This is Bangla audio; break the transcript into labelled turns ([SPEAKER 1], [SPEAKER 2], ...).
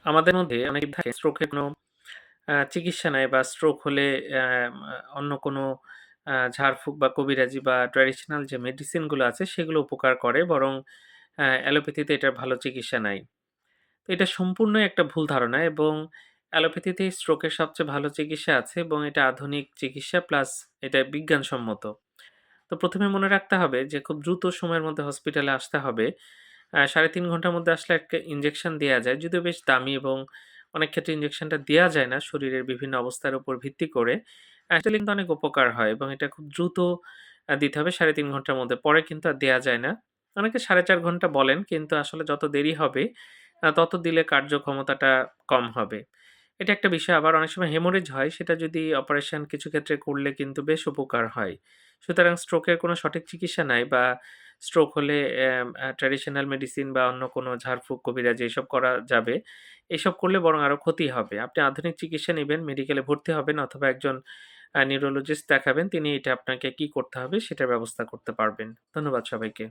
[SPEAKER 1] আমাদের মধ্যে অনেকে থাকে স্ট্রোকের কোনো চিকিৎসা নেয় বা স্ট্রোক হলে অন্য কোনো ঝাড়ফুঁক বা কবিরাজি বা ট্র্যাডিশনাল যে মেডিসিন গুলো আছে সেগুলো উপকার করে। বরং অ্যালোপ্যাথিতে এটার ভালো চিকিৎসা নাই। তো এটা সম্পূর্ণই একটা ভুল ধারণা এবং অ্যালোপ্যাথিতেই স্ট্রোকের সবচেয়ে ভালো চিকিৎসা আছে এবং এটা আধুনিক চিকিৎসা প্লাস এটা বিজ্ঞানসম্মত। তো ১ম এ মনে রাখতে হবে যে খুব দ্রুত সময়ের মধ্যে হসপিটালে আসতে হবে। ৩.৫ ঘন্টার মধ্যে আসলে একটা ইনজেকশন দেয়া যায়। যদিও বেশ দামি এবং অনেক ক্ষেত্রে ইনজেকশনটা দেয়া যায় না শরীরের বিভিন্ন অবস্থার উপর ভিত্তি করে। আসলে কিন্তু অনেক উপকার হয় এবং এটা খুব দ্রুত দিতে হবে ৩.৫ ঘন্টার মধ্যে। পরে কিন্তু আর দেয়া যায় না। অনেকে ৪.৫ ঘন্টা বলেন কিন্তু আসলে যত দেরি হবে তত দিলে কার্যক্ষমতাটা কম হবে। এটা একটা বিষয়। আবার অনেক সময় হেমোরেজ হয় সেটা যদি অপারেশন কিছু ক্ষেত্রে করলে কিন্তু বেশ উপকার হয়। সুতরাং স্ট্রোকের কোনো সঠিক চিকিৎসা নাই বা স্ট্রোক হলে ট্র্যাডিশনাল মেডিসিন বা অন্য কোনো ঝাড়ফুঁক, কবিরাজি এসব করা যাবে। এসব করলে বরং আরো ক্ষতি হবে। আপনি আধুনিক চিকিৎসা নিবেন, মেডিকেলে ভর্তি হবেন অথবা একজন নিউরোলজিস্ট দেখাবেন। তিনি এটা আপনাকে কি করতে হবে সেটার ব্যবস্থা করতে পারবেন। ধন্যবাদ সবাইকে।